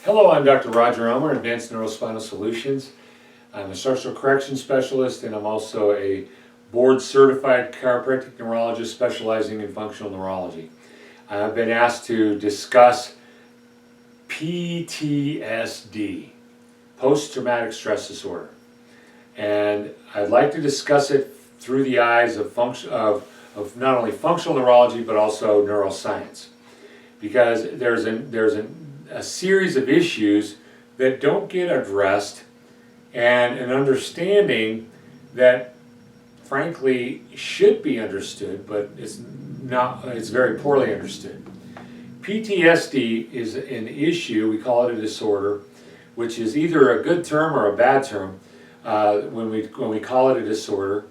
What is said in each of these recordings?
Hello, I'm Dr. Roger Elmer, Advanced Neurospinal Solutions. I'm a structural correction specialist, and I'm also a board-certified chiropractic neurologist specializing in functional neurology. I've been asked to discuss PTSD, post-traumatic stress disorder, and I'd like to discuss it through the eyes of not only functional neurology but also neuroscience, because there's a series of issues that don't get addressed, and an understanding that frankly should be understood, but it's very poorly understood. PTSD is an issue, we call it a disorder, which is either a good term or a bad term. When we call it a disorder,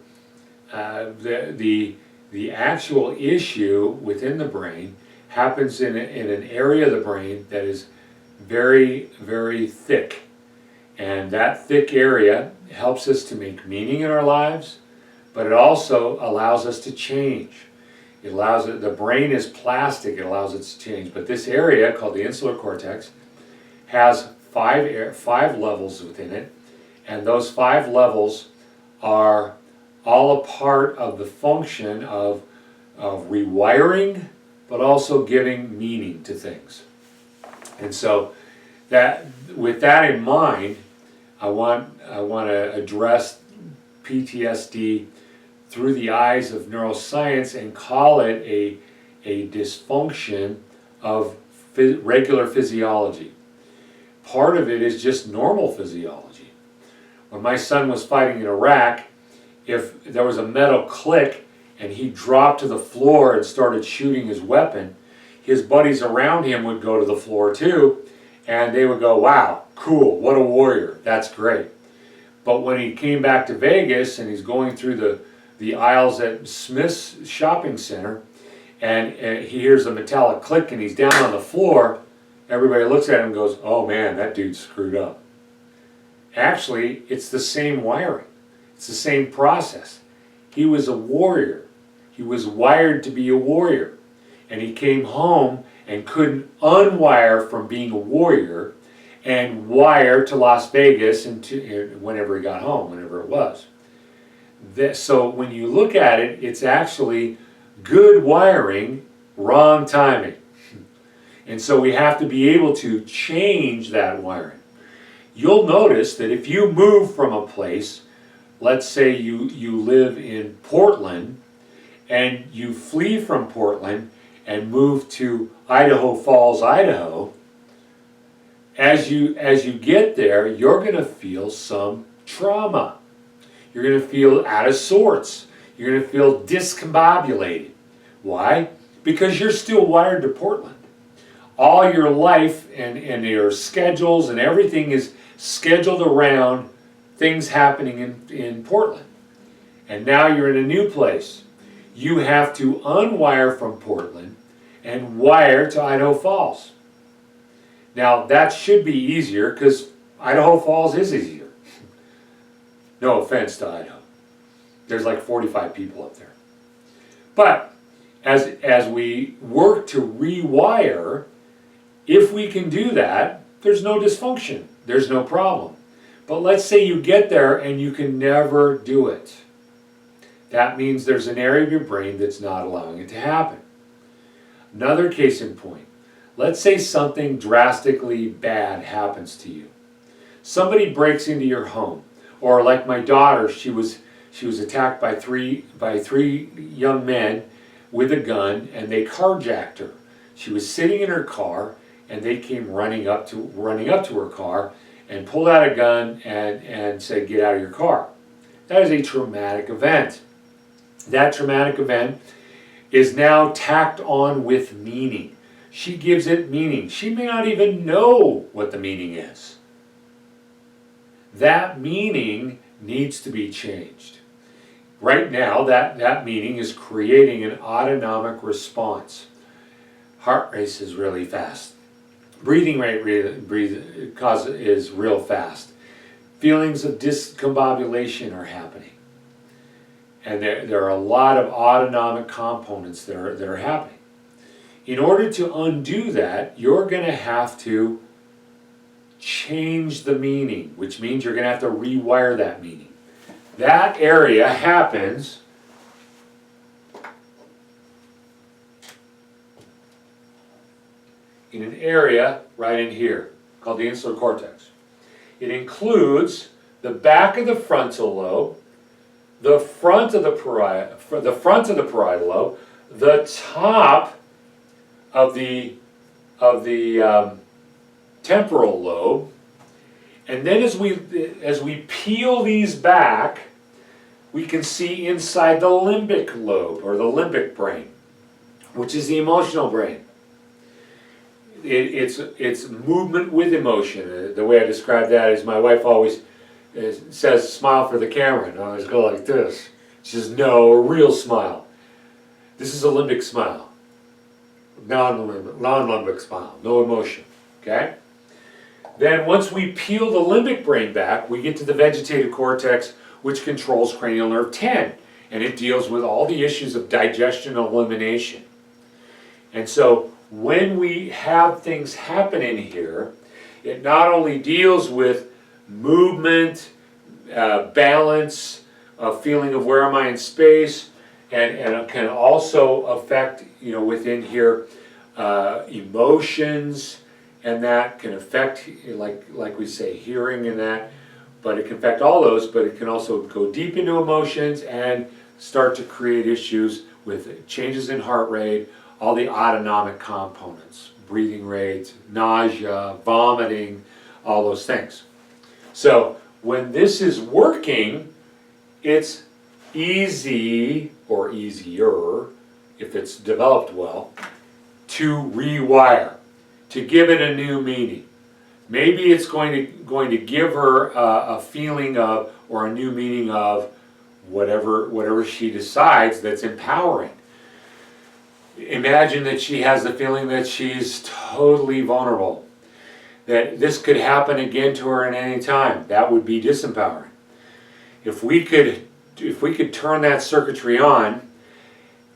the actual issue within the brain happens in an area of the brain that is very, very thick. And that thick area helps us to make meaning in our lives, but it also allows us to change. The brain is plastic, it allows it to change. But this area, called the insular cortex, has five levels within it, and those 5 levels are all a part of the function of rewiring, but also giving meaning to things. And so with that in mind, I want to address PTSD through the eyes of neuroscience and call it a dysfunction of regular physiology. Part of it is just normal physiology. When my son was fighting in Iraq, if there was a metal click and he dropped to the floor and started shooting his weapon, his buddies around him would go to the floor too, and they would go, "Wow, cool, what a warrior, that's great." But when he came back to Vegas and he's going through the aisles at Smith's shopping center, and he hears a metallic click and he's down on the floor, everybody looks at him and goes, "Oh man, that dude's screwed up." Actually, it's the same wiring. It's the same process. He was a warrior. He was wired to be a warrior. And he came home and couldn't unwire from being a warrior and wire to Las Vegas whenever he got home, whenever it was. So when you look at it, it's actually good wiring, wrong timing. And so we have to be able to change that wiring. You'll notice that if you move from a place, let's say you live in Portland, and you flee from Portland and move to Idaho Falls, Idaho, as you get there, you're going to feel some trauma. You're going to feel out of sorts. You're going to feel discombobulated. Why? Because you're still wired to Portland. All your life and your schedules and everything is scheduled around things happening in Portland. And now you're in a new place. You have to unwire from Portland and wire to Idaho Falls. Now that should be easier because Idaho Falls is easier. No offense to Idaho. There's like 45 people up there. But as we work to rewire, if we can do that, there's no dysfunction. There's no problem. But let's say you get there and you can never do it. That means there's an area of your brain that's not allowing it to happen. Another case in point. Let's say something drastically bad happens to you. Somebody breaks into your home, or like my daughter, she was attacked by three young men with a gun, and they carjacked her. She was sitting in her car, and they came running up to her car and pulled out a gun and said, "Get out of your car." That is a traumatic event. That traumatic event is now tacked on with meaning. She gives it meaning. She may not even know what the meaning is. That meaning needs to be changed. Right now, that meaning is creating an autonomic response. Heart rate is really fast. Breathing rate is real fast. Feelings of discombobulation are happening. And there are a lot of autonomic components that are happening. In order to undo that, you're going to have to change the meaning, which means you're going to have to rewire that meaning. That area happens in an area right in here called the insular cortex. It includes the back of the frontal lobe, the front of the parietal lobe, the top of the temporal lobe, and then as we peel these back, we can see inside the limbic lobe, or the limbic brain, which is the emotional brain. It's movement with emotion. The way I describe that is my wife always says, smile for the camera, and I always go like this. She says, no, a real smile. This is a limbic smile. Non-limbic smile, no emotion, okay? Then once we peel the limbic brain back, we get to the vegetative cortex, which controls cranial nerve 10, and it deals with all the issues of digestion and elimination. And so when we have things happen in here, it not only deals with movement, balance, a feeling of where am I in space, and it can also affect, within here, emotions, and that can affect, like we say, hearing and that, but it can affect all those, but it can also go deep into emotions and start to create issues with changes in heart rate, all the autonomic components, breathing rate, nausea, vomiting, all those things. So when this is working, it's easy, or easier, if it's developed well, to rewire, to give it a new meaning. Maybe it's going to give her a feeling of, or a new meaning of, whatever she decides that's empowering. Imagine that she has the feeling that she's totally vulnerable, that this could happen again to her at any time. That would be disempowering. If we could turn that circuitry on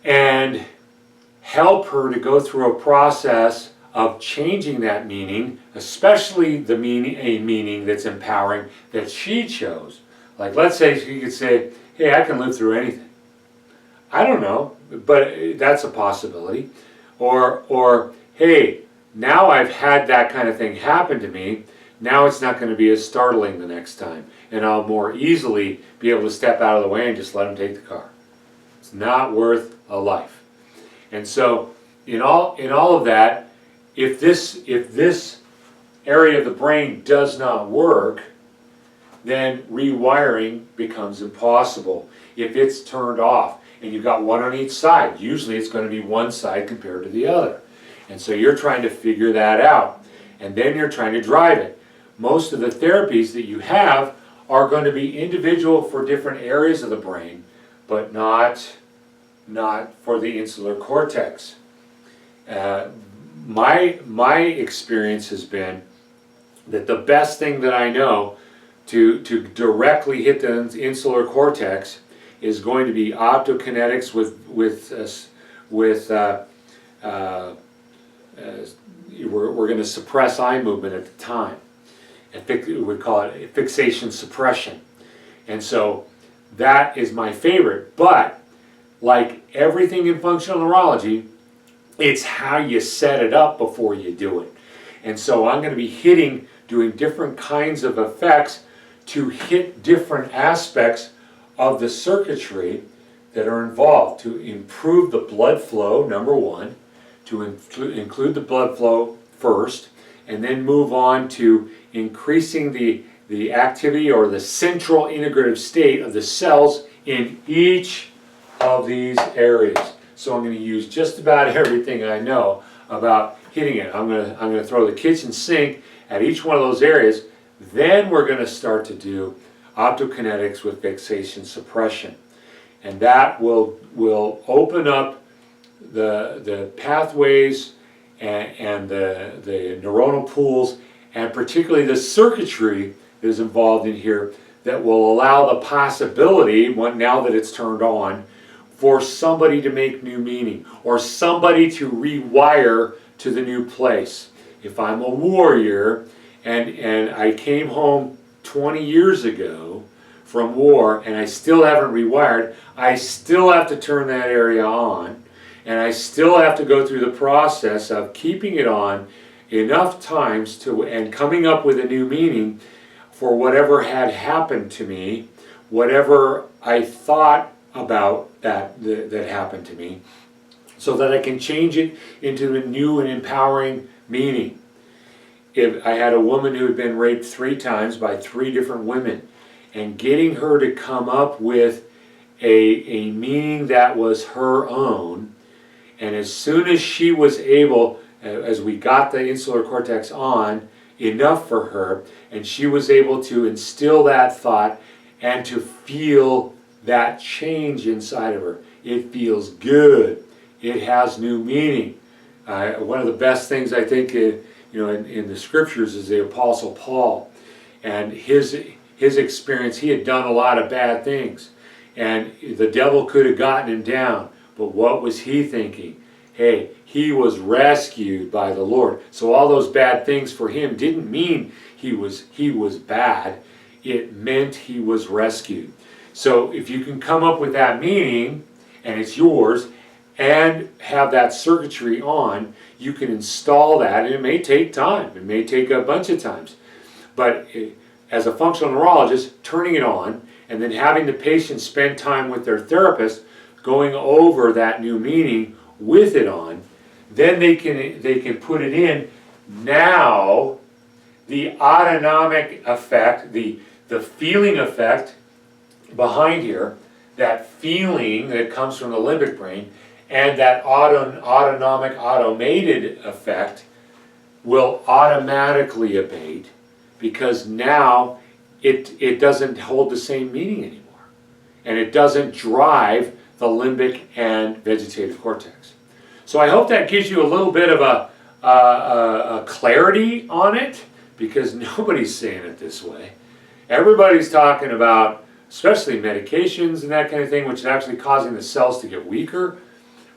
and help her to go through a process of changing that meaning, especially a meaning that's empowering that she chose. Like, let's say she could say, hey, I can live through anything. I don't know, but that's a possibility. Or hey, now I've had that kind of thing happen to me, now it's not going to be as startling the next time, and I'll more easily be able to step out of the way and just let him take the car. It's not worth a life. And so in all of that, if this area of the brain does not work, then rewiring becomes impossible. If it's turned off and you've got one on each side, usually it's going to be one side compared to the other. And so you're trying to figure that out, and then you're trying to drive it. Most of the therapies that you have are going to be individual for different areas of the brain, but not for the insular cortex. My experience has been that the best thing that I know to directly hit the insular cortex is going to be optokinetics we're going to suppress eye movement at the time. We call it fixation suppression. And so that is my favorite. But like everything in functional neurology, it's how you set it up before you do it. And so I'm going to be doing different kinds of effects to hit different aspects of the circuitry that are involved to improve the blood flow, number one, to include the blood flow first, and then move on to increasing the activity or the central integrative state of the cells in each of these areas. So I'm going to use just about everything I know about hitting it. I'm going to throw the kitchen sink at each one of those areas. Then we're going to start to do optokinetics with fixation suppression. And that will open up the pathways and the neuronal pools, and particularly the circuitry that is involved in here, that will allow the possibility, now that it's turned on, for somebody to make new meaning, or somebody to rewire to the new place. If I'm a warrior And I came home 20 years ago from war, and I still haven't rewired. I still have to turn that area on, and I still have to go through the process of keeping it on enough times and coming up with a new meaning for whatever had happened to me, whatever I thought about that happened to me, so that I can change it into a new and empowering meaning. If I had a woman who had been raped 3 times by 3 different women, and getting her to come up with a meaning that was her own, and as soon as she was able, as we got the insular cortex on enough for her, and she was able to instill that thought and to feel that change inside of her. It feels good. It has new meaning. One of the best things I think in the scriptures is the Apostle Paul, and his experience. He had done a lot of bad things, and the devil could have gotten him down, but what was he thinking? Hey, he was rescued by the Lord. So all those bad things for him didn't mean he was bad. It meant he was rescued. So if you can come up with that meaning, and it's yours, and have that circuitry on, you can install that, and it may take time. It may take a bunch of times. But as a functional neurologist, turning it on, and then having the patient spend time with their therapist, going over that new meaning with it on, then they can put it in. Now, the autonomic effect, the feeling effect behind here, that feeling that comes from the limbic brain, and that autonomic automated effect will automatically abate, because now it doesn't hold the same meaning anymore. And it doesn't drive the limbic and vegetative cortex. So I hope that gives you a little bit of a clarity on it, because nobody's saying it this way. Everybody's talking about, especially medications and that kind of thing, which is actually causing the cells to get weaker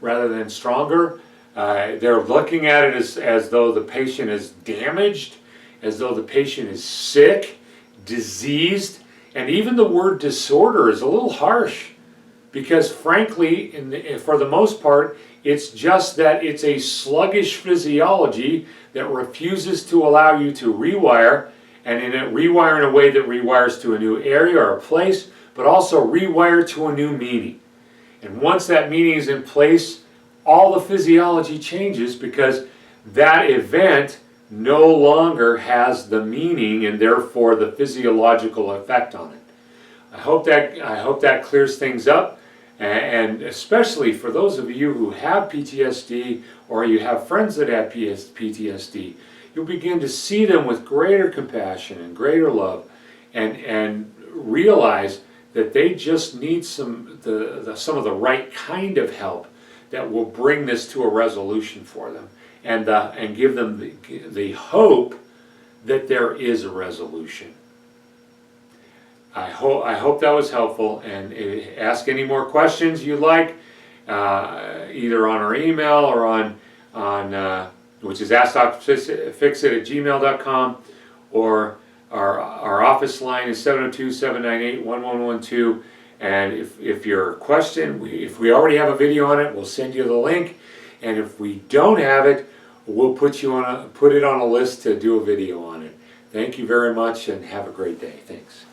rather than stronger. They're looking at it as though the patient is damaged, as though the patient is sick, diseased, and even the word disorder is a little harsh, because frankly, for the most part, it's just that it's a sluggish physiology that refuses to allow you to rewire, and rewire in a way that rewires to a new area or a place, but also rewire to a new meaning. And once that meaning is in place, all the physiology changes, because that event no longer has the meaning and therefore the physiological effect on it. I hope that clears things up, and especially for those of you who have PTSD, or you have friends that have PTSD, you'll begin to see them with greater compassion and greater love, and realize that they just need some of the right kind of help that will bring this to a resolution for them, and give them the hope that there is a resolution. I hope that was helpful, and ask any more questions you like, either on our email or on which is AskDrFixit@gmail.com, or our office line is 702-798-1112. And if your question, if we already have a video on it, we'll send you the link, and if we don't have it, we'll put it on a list to do a video on it. Thank you very much, and have a great day. Thanks.